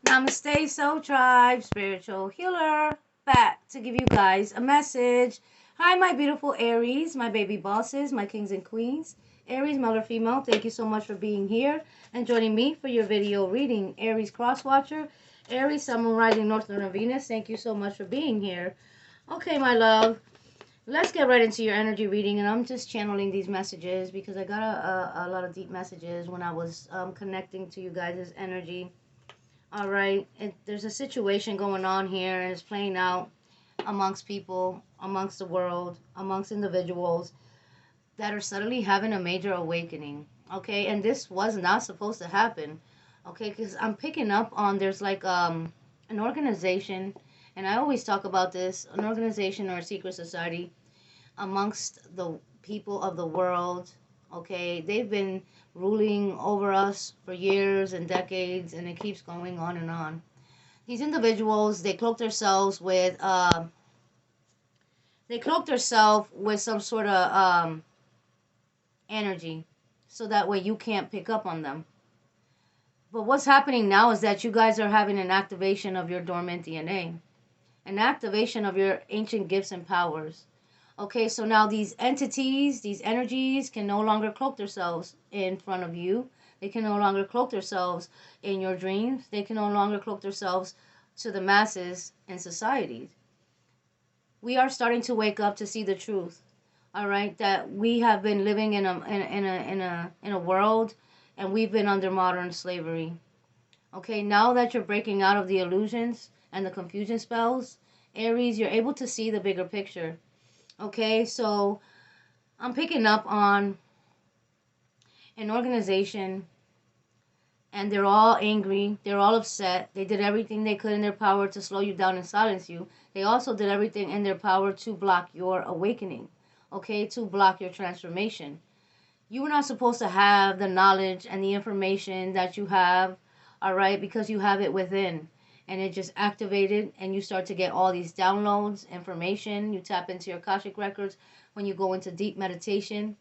Namaste, Soul Tribe, spiritual healer, back to give you guys a message. Hi, my beautiful Aries, my baby bosses, my kings and queens. Aries, male or female, thank you so much for being here and joining me for your video reading. Aries Cross Watcher, Aries, Sun, Moon, Rising, North Node, and Venus, thank you so much for being here. Okay, my love, let's get right into your energy reading, and I'm just channeling these messages because I got a lot of deep messages when I was connecting to you guys' energy. All right, there's a situation going on here, and it's playing out amongst people, amongst the world, amongst individuals that are suddenly having a major awakening. Okay, and this was not supposed to happen. Okay, because I'm picking up on there's like an organization, and I always talk about this, an organization or a secret society amongst the people of the world. Okay, they've been ruling over us for years and decades, and it keeps going on and on. These individuals, they cloak themselves with some sort of energy, so that way you can't pick up on them. But what's happening now is that you guys are having an activation of your dormant DNA, an activation of your ancient gifts and powers. Okay, so now these entities, these energies can no longer cloak themselves in front of you. They can no longer cloak themselves in your dreams. They can no longer cloak themselves to the masses and society. We are starting to wake up to see the truth. All right, that we have been living in a world, and we've been under modern slavery. Okay, now that you're breaking out of the illusions and the confusion spells, Aries, you're able to see the bigger picture. Okay, so I'm picking up on an organization, and they're all angry, they're all upset. They did everything they could in their power to slow you down and silence you. They also did everything in their power to block your awakening, okay, to block your transformation. You were not supposed to have the knowledge and the information that you have, all right, because you have it within. And it just activated, and you start to get all these downloads, information. You tap into your Akashic records when you go into deep meditation,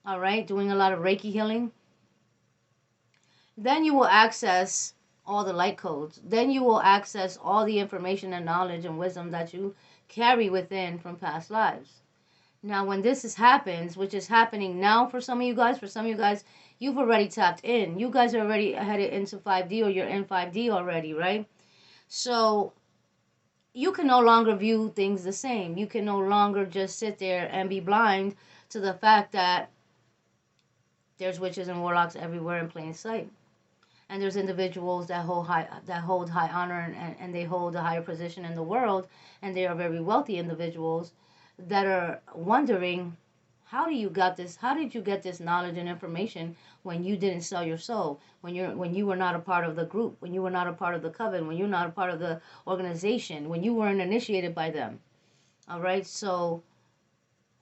all right, doing a lot of Reiki healing. Then you will access all the light codes. Then you will access all the information and knowledge and wisdom that you carry within from past lives. Now, when happens, which is happening now for some of you guys, you've already tapped in. You guys are already headed into 5D, or you're in 5D already, right? So you can no longer view things the same. You can no longer just sit there and be blind to the fact that there's witches and warlocks everywhere in plain sight. And there's individuals that hold high honor, and they hold a higher position in the world, and they are very wealthy individuals that are wondering, how did you get this knowledge and information when you didn't sell your soul, when you were not a part of the group, when you were not a part of the coven, when you're not a part of the organization, when you weren't initiated by them. All right, so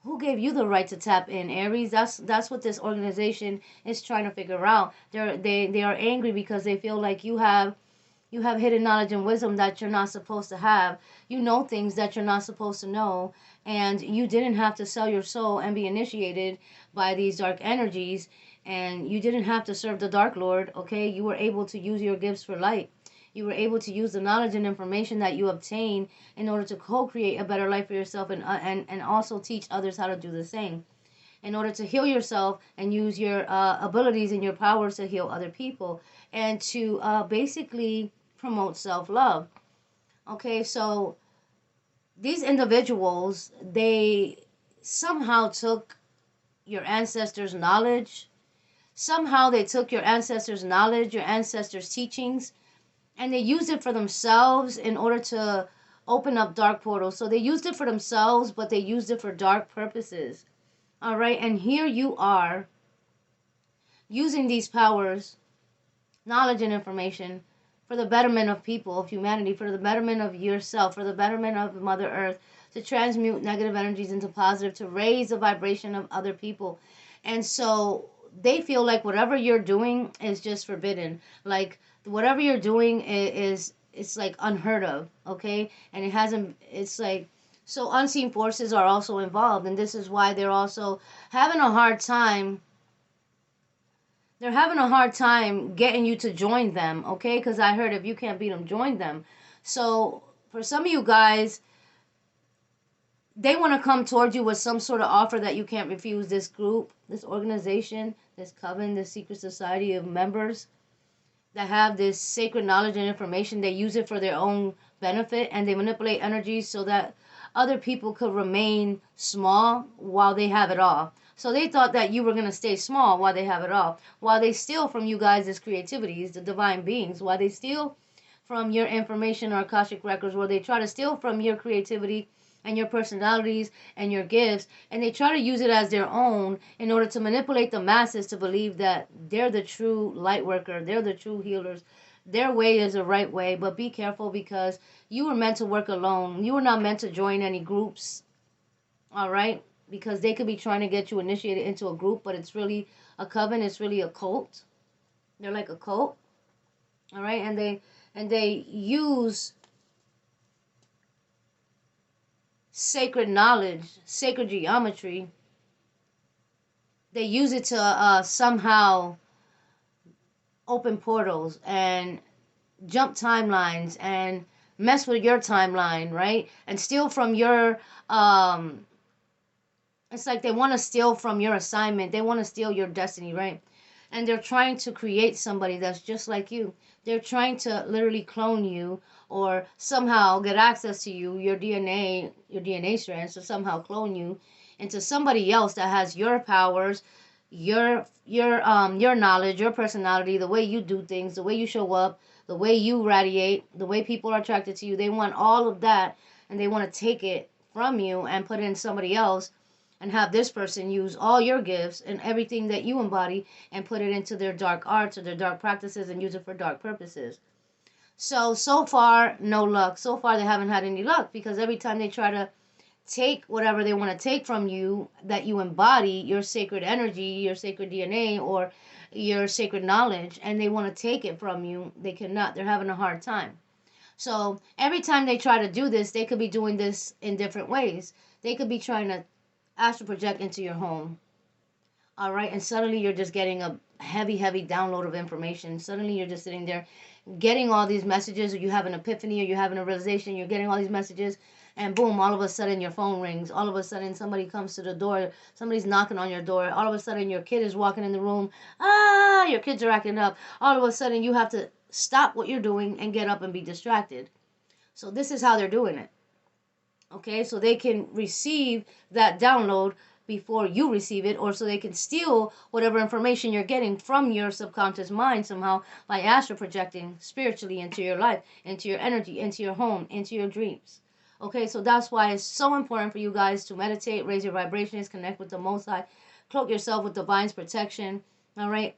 who gave you the right to tap in, Aries? That's what this organization is trying to figure out. They are angry because they feel like you have hidden knowledge and wisdom that you're not supposed to have. You know things that you're not supposed to know, and you didn't have to sell your soul and be initiated by these dark energies, and you didn't have to serve the Dark Lord, okay? You were able to use your gifts for light. You were able to use the knowledge and information that you obtained in order to co-create a better life for yourself, and also teach others how to do the same, in order to heal yourself and use your abilities and your powers to heal other people, and to basically promote self-love. Okay, so these individuals, they somehow took your ancestors' knowledge. Somehow they took your ancestors' knowledge, your ancestors' teachings, and they used it for themselves in order to open up dark portals. So they used it for themselves, but they used it for dark purposes. All right, and here you are using these powers, knowledge, and information for the betterment of people, of humanity, for the betterment of yourself, for the betterment of Mother Earth, to transmute negative energies into positive, to raise the vibration of other people. And so they feel like whatever you're doing is just forbidden. Like whatever you're doing is it's like unheard of, okay? And it hasn't, it's like, so unseen forces are also involved, and this is why they're also having a hard time They're having a hard time getting you to join them, okay? Because I heard if you can't beat them, join them. So for some of you guys, they want to come towards you with some sort of offer that you can't refuse. This group, this organization, this coven, this secret society of members that have this sacred knowledge and information, they use it for their own benefit, and they manipulate energies so that other people could remain small while they have it all. So they thought that you were going to stay small while they have it all, while they steal from you guys as creativities, the divine beings, while they steal from your information or Akashic records, where they try to steal from your creativity and your personalities and your gifts, and they try to use it as their own in order to manipulate the masses to believe that they're the true light worker, they're the true healers, their way is the right way. But be careful, because you were meant to work alone. You were not meant to join any groups, all right? Because they could be trying to get you initiated into a group, but it's really a coven, it's really a cult. They're like a cult, all right? And they use sacred knowledge, sacred geometry. They use it to somehow open portals and jump timelines and mess with your timeline, right? And steal from your it's like they want to steal from your assignment. They want to steal your destiny, right? And they're trying to create somebody that's just like you. They're trying to literally clone you, or somehow get access to you, your DNA strands, to somehow clone you into somebody else that has your powers, your knowledge, your personality, the way you do things, the way you show up, the way you radiate, the way people are attracted to you. They want all of that, and they want to take it from you and put it in somebody else, and have this person use all your gifts and everything that you embody and put it into their dark arts or their dark practices and use it for dark purposes. So far, no luck. So far, they haven't had any luck, because every time they try to take whatever they want to take from you, that you embody, your sacred energy, your sacred DNA, or your sacred knowledge, and they want to take it from you, they cannot. They're having a hard time. So every time they try to do this, they could be doing this in different ways. They could be trying to astral project into your home, all right? And suddenly you're just getting a heavy download of information. Suddenly you're just sitting there getting all these messages, or you have an epiphany, or you're having a realization, you're getting all these messages, and boom, all of a sudden your phone rings. All of a sudden somebody comes to the door, somebody's knocking on your door. All of a sudden your kid is walking in the room. Your kids are acting up. All of a sudden you have to stop what you're doing and get up and be distracted. So this is how they're doing it. Okay, so they can receive that download before you receive it, or so they can steal whatever information you're getting from your subconscious mind somehow by astral projecting spiritually into your life, into your energy, into your home, into your dreams. Okay, so that's why it's so important for you guys to meditate, raise your vibrations, connect with the Most High, cloak yourself with divine's protection. All right,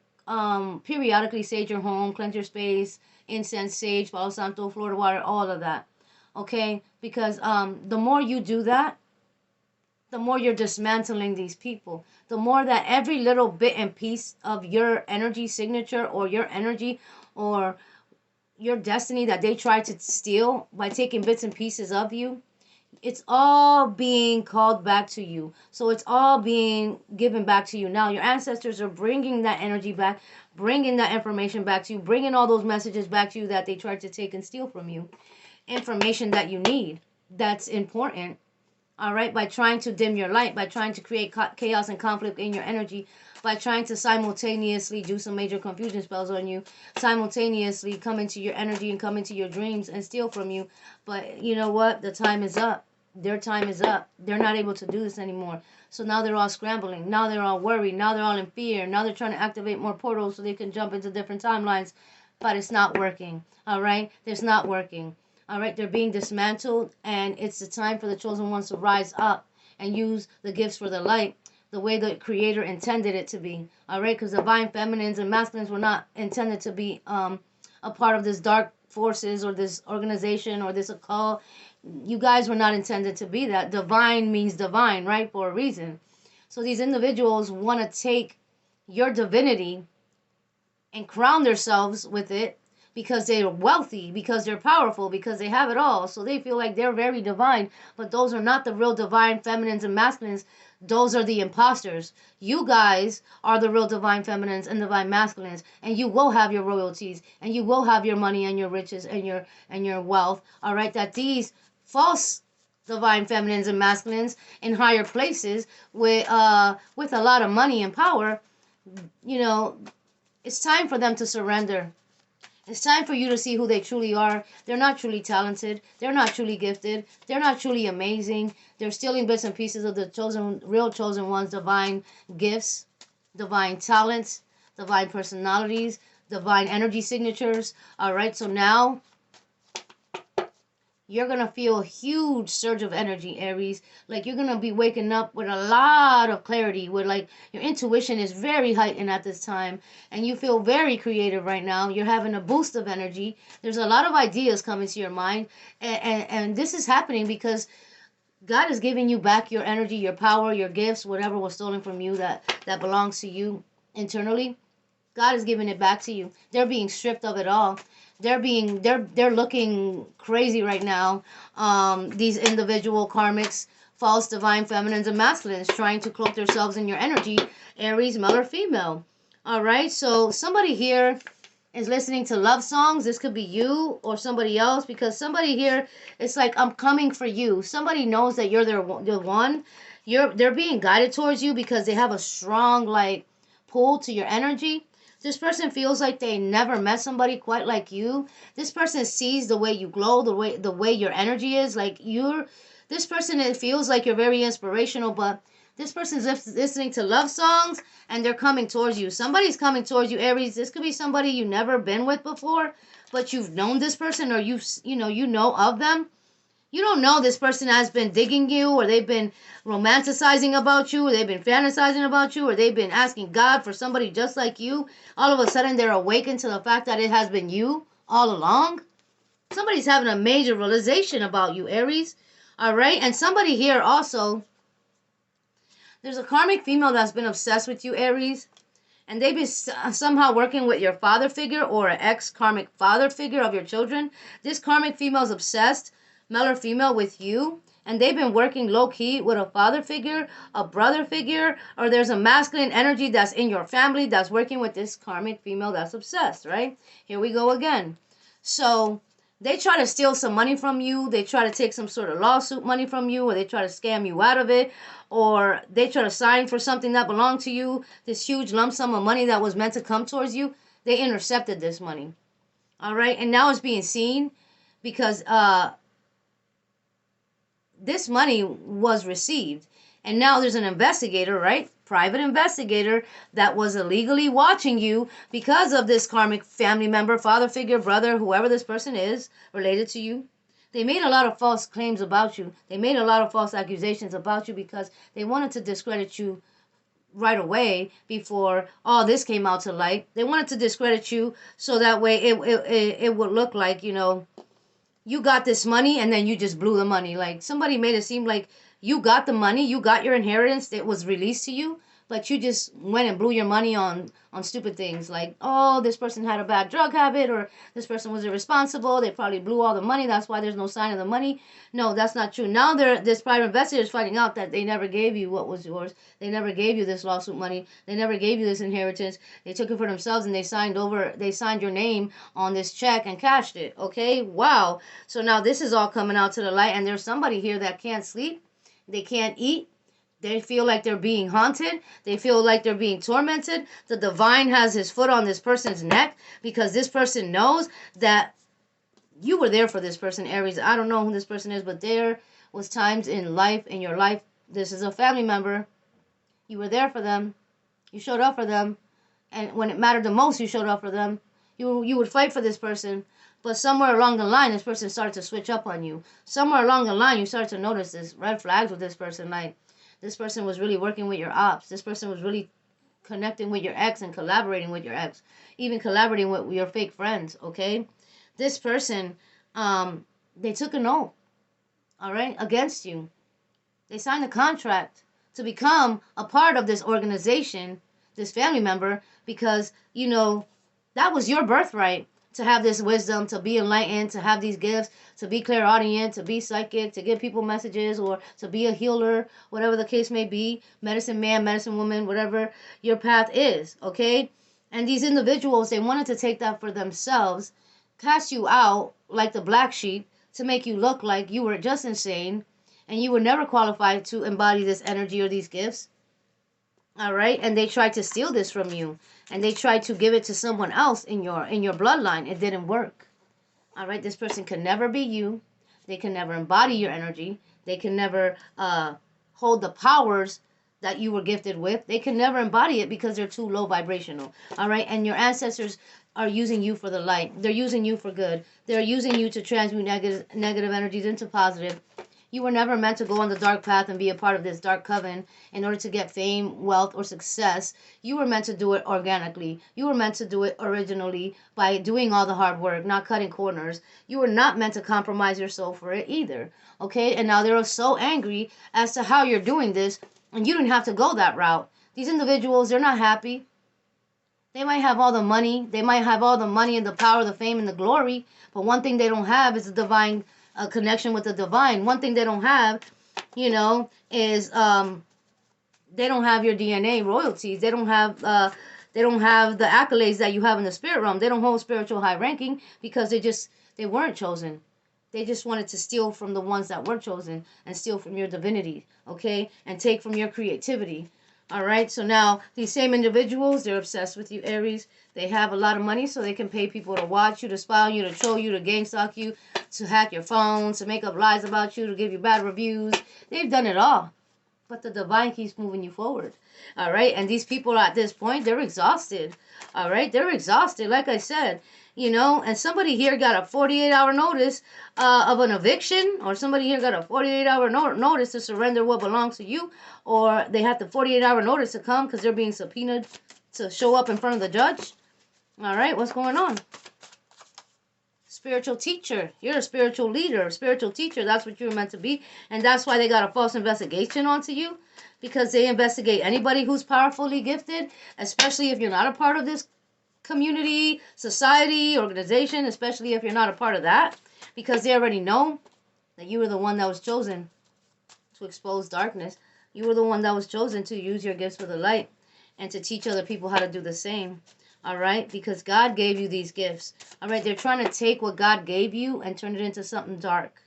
periodically sage your home, cleanse your space, incense, sage, Palo Santo, Florida water, all of that. Okay, because the more you do that, the more you're dismantling these people. The more that every little bit and piece of your energy signature, or your energy, or your destiny that they try to steal by taking bits and pieces of you, it's all being called back to you. So it's all being given back to you. Now your ancestors are bringing that energy back, bringing that information back to you, bringing all those messages back to you that they tried to take and steal from you. Information that you need, that's important, all right? By trying to dim your light, by trying to create chaos and conflict in your energy, by trying to simultaneously do some major confusion spells on you, simultaneously come into your energy and come into your dreams and steal from you. But you know what? The time is up. Their time is up. They're not able to do this anymore. So now they're all scrambling. Now they're all worried. Now they're all in fear. Now they're trying to activate more portals so they can jump into different timelines. But it's not working, all right? It's not working. All right, they're being dismantled, and it's the time for the chosen ones to rise up and use the gifts for the light the way the Creator intended it to be. All right, because divine feminines and masculines were not intended to be a part of this dark forces or this organization or this occult. You guys were not intended to be that. Divine means divine, right, for a reason. So these individuals want to take your divinity and crown themselves with it because they're wealthy, because they're powerful, because they have it all. So they feel like they're very divine, but those are not the real divine feminines and masculines. Those are the imposters. You guys are the real divine feminines and divine masculines, and you will have your royalties, and you will have your money and your riches and your wealth. All right, that these false divine feminines and masculines in higher places with a lot of money and power, you know, it's time for them to surrender. It's time for you to see who they truly are. They're not truly talented. They're not truly gifted. They're not truly amazing. They're stealing bits and pieces of the chosen, real chosen ones, divine gifts, divine talents, divine personalities, divine energy signatures. All right, so now you're going to feel a huge surge of energy, Aries. Like you're going to be waking up with a lot of clarity, where like your intuition is very heightened at this time, and you feel very creative right now. You're having a boost of energy. There's a lot of ideas coming to your mind, and this is happening because God is giving you back your energy, your power, your gifts, whatever was stolen from you that belongs to you internally. God is giving it back to you. They're being stripped of it all. They're looking crazy right now. These individual karmics, false divine feminines and masculines, trying to cloak themselves in your energy, Aries, male or female. All right, so somebody here is listening to love songs. This could be you or somebody else, because somebody here, it's like, I'm coming for you. Somebody knows that you're the one. They're being guided towards you because they have a strong like pull to your energy. This person feels like they never met somebody quite like you. This person sees the way you glow, the way your energy is. Like this person, it feels like you're very inspirational, but this person's listening to love songs and they're coming towards you. Somebody's coming towards you, Aries. This could be somebody you've never been with before, but you've known this person, or you know of them. You don't know this person has been digging you, or they've been romanticizing about you, or they've been fantasizing about you, or they've been asking God for somebody just like you. All of a sudden, they're awakened to the fact that it has been you all along. Somebody's having a major realization about you, Aries. All right? And somebody here also, there's a karmic female that's been obsessed with you, Aries. And they've been somehow working with your father figure or an ex-karmic father figure of your children. This karmic female's obsessed, male or female, with you, and they've been working low-key with a father figure, a brother figure, or there's a masculine energy that's in your family that's working with this karmic female that's obsessed, right? Here we go again. So they try to steal some money from you. They try to take some sort of lawsuit money from you, or they try to scam you out of it, or they try to sign for something that belonged to you, this huge lump sum of money that was meant to come towards you. They intercepted this money. All right? And now it's being seen because this money was received, and now there's an investigator, right? Private investigator that was illegally watching you because of this karmic family member, father figure, brother, whoever this person is related to you. They made a lot of false claims about you. They made a lot of false accusations about you because they wanted to discredit you right away before all this came out to light. They wanted to discredit you so that way it would look like, you got this money and then you just blew the money. Like somebody made it seem like you got the money, you got your inheritance, it was released to you, but you just went and blew your money on stupid things like, oh, this person had a bad drug habit, or this person was irresponsible, they probably blew all the money, that's why there's no sign of the money. No, that's not true. Now this private investigator is finding out that they never gave you what was yours. They never gave you this lawsuit money. They never gave you this inheritance. They took it for themselves, and they signed your name on this check and cashed it. Okay? Wow. So now this is all coming out to the light, and there's somebody here that can't sleep. They can't eat. They feel like they're being haunted. They feel like they're being tormented. The divine has his foot on this person's neck because this person knows that you were there for this person, Aries. I don't know who this person is, but there was times in your life, this is a family member. You were there for them. You showed up for them. And when it mattered the most, you showed up for them. You would fight for this person. But somewhere along the line, this person started to switch up on you. Somewhere along the line, you started to notice this red flags with this person. Like, this person was really working with your ops. This person was really connecting with your ex and collaborating with your ex. Even collaborating with your fake friends, okay? This person, they took an oath, all right, against you. They signed a contract to become a part of this organization, this family member, because, that was your birthright. to have this wisdom, to be enlightened, to have these gifts, to be clairaudient, to be psychic, to give people messages, or to be a healer, whatever the case may be, medicine man, medicine woman, whatever your path is, okay? And these individuals, they wanted to take that for themselves, cast you out like the black sheep to make you look like you were just insane and you were never qualified to embody this energy or these gifts. All right, and they tried to steal this from you, and they tried to give it to someone else in your bloodline. It didn't work. All right, this person can never be you. They can never embody your energy. They can never hold the powers that you were gifted with. They can never embody it because they're too low vibrational. All right, and your ancestors are using you for the light. They're using you for good. They're using you to transmute negative energies into positive. You were never meant to go on the dark path and be a part of this dark coven in order to get fame, wealth, or success. You were meant to do it organically. You were meant to do it originally by doing all the hard work, not cutting corners. You were not meant to compromise your soul for it either. Okay? And now they're so angry as to how you're doing this, and you didn't have to go that route. These individuals, they're not happy. They might have all the money. They might have all the money and the power, the fame, and the glory. But one thing they don't have is the divine connection with the divine. One thing they don't have, is they don't have your DNA royalties. They don't have the accolades that you have in the spirit realm. They don't hold spiritual high ranking because they weren't chosen. They just wanted to steal from the ones that were chosen and steal from your divinity, okay, and take from your creativity. All right, so now these same individuals, they're obsessed with you, Aries. They have a lot of money, so they can pay people to watch you, to spy on you, to troll you, to gang stalk you, to hack your phone, to make up lies about you, to give you bad reviews. They've done it all. But the divine keeps moving you forward. All right, and these people at this point, they're exhausted. All right, they're exhausted, like I said. And somebody here got a 48-hour notice of an eviction, or somebody here got a 48-hour notice to surrender what belongs to you, or they have the 48-hour notice to come because they're being subpoenaed to show up in front of the judge. All right, what's going on? Spiritual teacher. You're a spiritual leader, a spiritual teacher. That's what you're meant to be, and that's why they got a false investigation onto you, because they investigate anybody who's powerfully gifted, especially if you're not a part of this community, society, organization, especially if you're not a part of that, because they already know that you were the one that was chosen to expose darkness. You were the one that was chosen to use your gifts for the light and to teach other people how to do the same. All right, because God gave you these gifts. All right, they're trying to take what God gave you and turn it into something dark.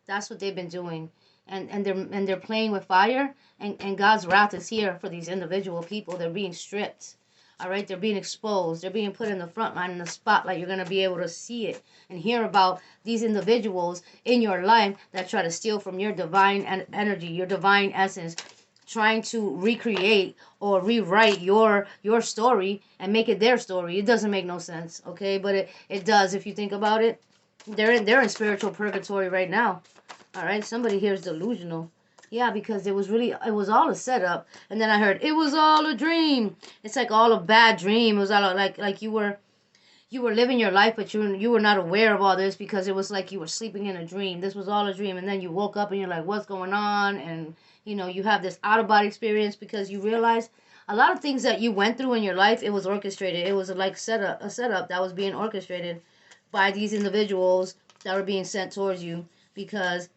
That's what they've been doing, and they're playing with fire. And God's wrath is here for these individual people. They're being stripped. All right, they're being exposed. They're being put in the front line, in the spotlight. You're going to be able to see it and hear about these individuals in your life that try to steal from your divine energy, your divine essence, trying to recreate or rewrite your story and make it their story. It doesn't make no sense, okay? But it does if you think about it. They're in spiritual purgatory right now. All right, somebody here is delusional. Yeah, because it was all a setup. And then I heard, it was all a dream. It's like all a bad dream. It was all like you were living your life, but you were not aware of all this because it was like you were sleeping in a dream. This was all a dream. And then you woke up and you're like, what's going on? And, you have this out-of-body experience because you realize a lot of things that you went through in your life, it was orchestrated. It was like a setup that was being orchestrated by these individuals that were being sent towards you, because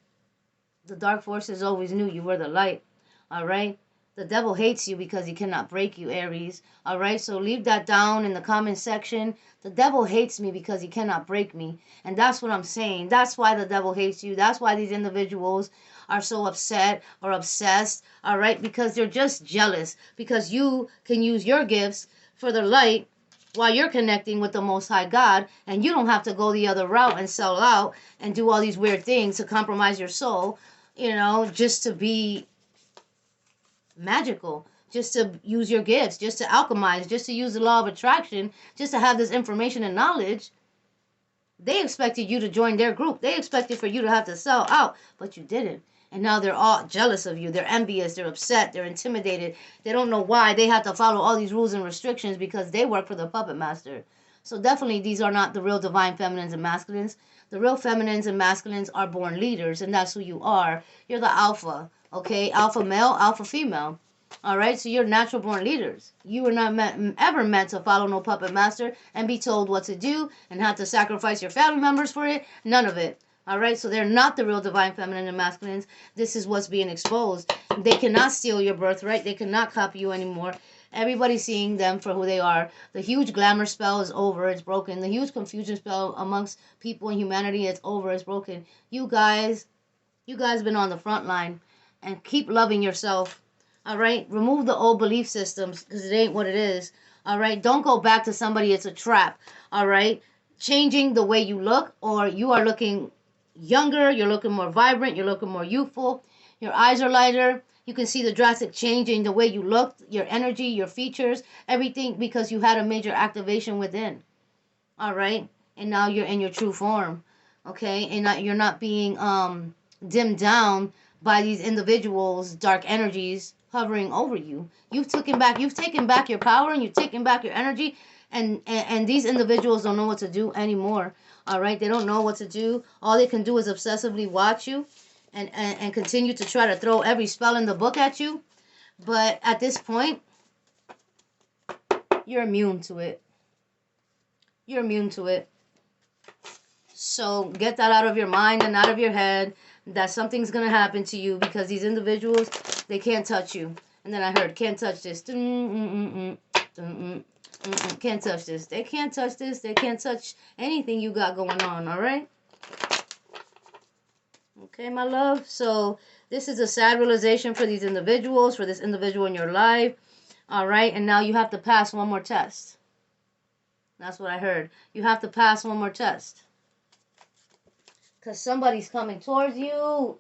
the dark forces always knew you were the light. All right? The devil hates you because he cannot break you, Aries. All right? So leave that down in the comment section. The devil hates me because he cannot break me. And that's what I'm saying. That's why the devil hates you. That's why these individuals are so upset or obsessed. All right? Because they're just jealous. Because you can use your gifts for the light while you're connecting with the Most High God, and you don't have to go the other route and sell out and do all these weird things to compromise your soul, just to be magical, just to use your gifts, just to alchemize, just to use the law of attraction, just to have this information and knowledge. They expected you to join their group. They expected for you to have to sell out, but you didn't. And now they're all jealous of you. They're envious. They're upset. They're intimidated. They don't know why they have to follow all these rules and restrictions because they work for the puppet master. So definitely these are not the real divine feminines and masculines. The real feminines and masculines are born leaders, and that's who you are. You're the alpha, okay? Alpha male, alpha female. All right, so you're natural born leaders. You were not ever meant to follow no puppet master and be told what to do and have to sacrifice your family members for it. None of it. All right, so they're not the real divine feminine and masculines. This is what's being exposed. They cannot steal your birthright. They cannot copy you anymore. Everybody's seeing them for who they are. The huge glamour spell is over. It's broken. The huge confusion spell amongst people and humanity, it's over. It's broken. You guys been on the front line, and keep loving yourself. All right, remove the old belief systems because it ain't what it is. All right, don't go back to somebody. It's a trap. All right, changing the way you look, or you are looking younger, you're looking more vibrant, you're looking more youthful, your eyes are lighter. You can see the drastic change in the way you look, your energy, your features, everything, because you had a major activation within. All right, and now you're in your true form. Okay, and you're not being dimmed down by these individuals' dark energies hovering over you. You've taken back your power, and you've taken back your energy, and these individuals don't know what to do anymore. All right, they don't know what to do. All they can do is obsessively watch you and continue to try to throw every spell in the book at you. But at this point, you're immune to it. You're immune to it. So get that out of your mind and out of your head, that something's going to happen to you, because these individuals, they can't touch you. And then I heard, can't touch this. Can't touch this. They can't touch this. They can't touch anything you got going on, all right? Okay, my love. So this is a sad realization for these individuals, for this individual in your life, all right? And now you have to pass one more test. That's what I heard. You have to pass one more test. Because somebody's coming towards you,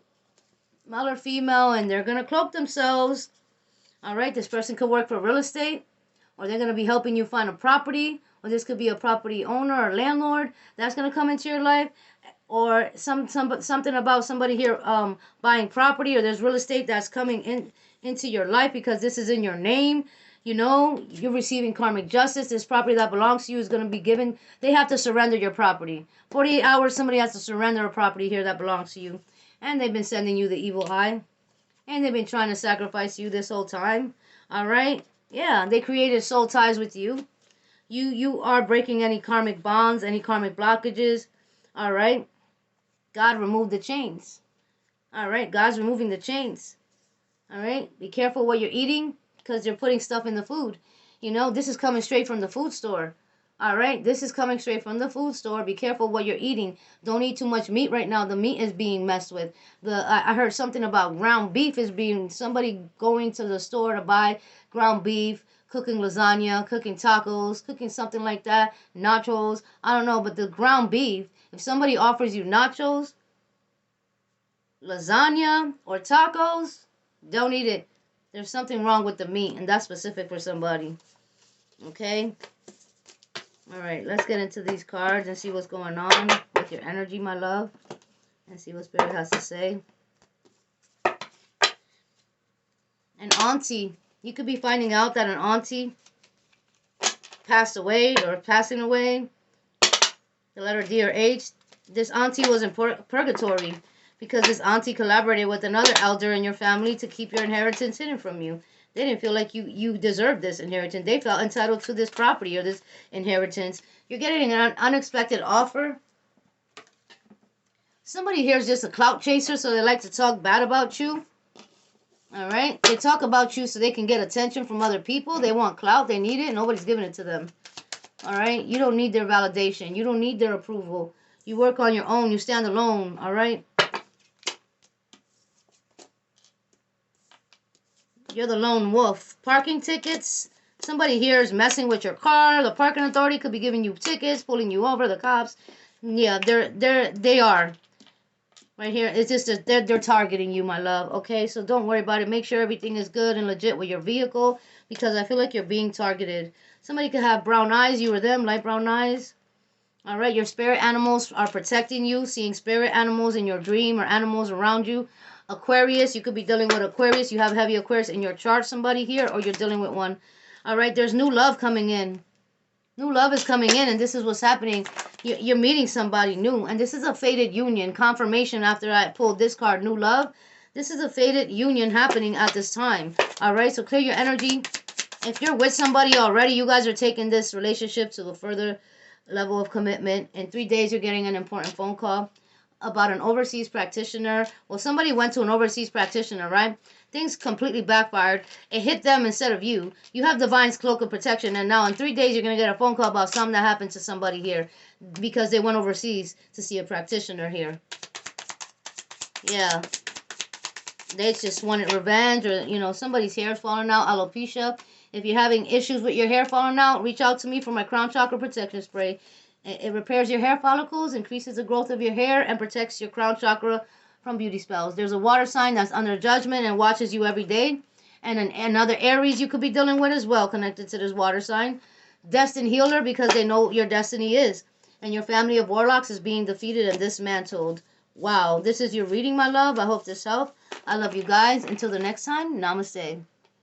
male or female, and they're going to cloak themselves. All right, this person could work for real estate, or they're going to be helping you find a property, or this could be a property owner or landlord that's going to come into your life, or something about somebody here buying property, or there's real estate that's coming into your life because this is in your name. You know, you're receiving karmic justice. This property that belongs to you is going to be given. They have to surrender your property. 48 hours, somebody has to surrender a property here that belongs to you. And they've been sending you the evil eye. And they've been trying to sacrifice you this whole time. All right? Yeah, they created soul ties with you. You are breaking any karmic bonds, any karmic blockages. All right? God removed the chains. All right? God's removing the chains. All right? Be careful what you're eating, because they're putting stuff in the food. You know, this is coming straight from the food store. All right, this is coming straight from the food store. Be careful what you're eating. Don't eat too much meat right now. The meat is being messed with. I heard something about ground beef is being, somebody going to the store to buy ground beef, cooking lasagna, cooking tacos, cooking something like that, nachos. I don't know, but the ground beef, if somebody offers you nachos, lasagna, or tacos, don't eat it. There's something wrong with the meat, and that's specific for somebody. Okay? All right, let's get into these cards and see what's going on with your energy, my love, and see what Spirit has to say. An auntie. You could be finding out that an auntie passed away or passing away. The letter D or H. This auntie was in purgatory, because this auntie collaborated with another elder in your family to keep your inheritance hidden from you. They didn't feel like you deserved this inheritance. They felt entitled to this property or this inheritance. You're getting an unexpected offer. Somebody here is just a clout chaser, so they like to talk bad about you. All right? They talk about you so they can get attention from other people. They want clout. They need it. Nobody's giving it to them. All right? You don't need their validation. You don't need their approval. You work on your own. You stand alone. All right? You're the lone wolf. Parking tickets. Somebody here is messing with your car. The parking authority could be giving you tickets, pulling you over. The cops. Yeah, they are. Right here. It's just that they're targeting you, my love. Okay, so don't worry about it. Make sure everything is good and legit with your vehicle, because I feel like you're being targeted. Somebody could have brown eyes. You or them, light brown eyes. All right, your spirit animals are protecting you. Seeing spirit animals in your dream or animals around you. Aquarius, you could be dealing with Aquarius. You have heavy Aquarius in your chart, somebody here, or you're dealing with one. All right, there's new love coming in. New love is coming in, and this is what's happening. You're meeting somebody new, and this is a fated union. Confirmation after I pulled this card, new love. This is a fated union happening at this time. All right, so clear your energy. If you're with somebody already, you guys are taking this relationship to a further level of commitment. In 3 days, you're getting an important phone call about an overseas practitioner. Well, somebody went to an overseas practitioner, right? Things completely backfired. It hit them instead of you. You have Divine's cloak of protection, and now in 3 days, you're going to get a phone call about something that happened to somebody here because they went overseas to see a practitioner here. Yeah. They just wanted revenge, or, you know, somebody's hair is falling out, alopecia. If you're having issues with your hair falling out, reach out to me for my crown chakra protection spray. It repairs your hair follicles, increases the growth of your hair, and protects your crown chakra from beauty spells. There's a water sign that's under judgment and watches you every day. And another Aries you could be dealing with as well, connected to this water sign. Destined healer, because they know your destiny is. And your family of warlocks is being defeated and dismantled. Wow, this is your reading, my love. I hope this helped. I love you guys. Until the next time, namaste.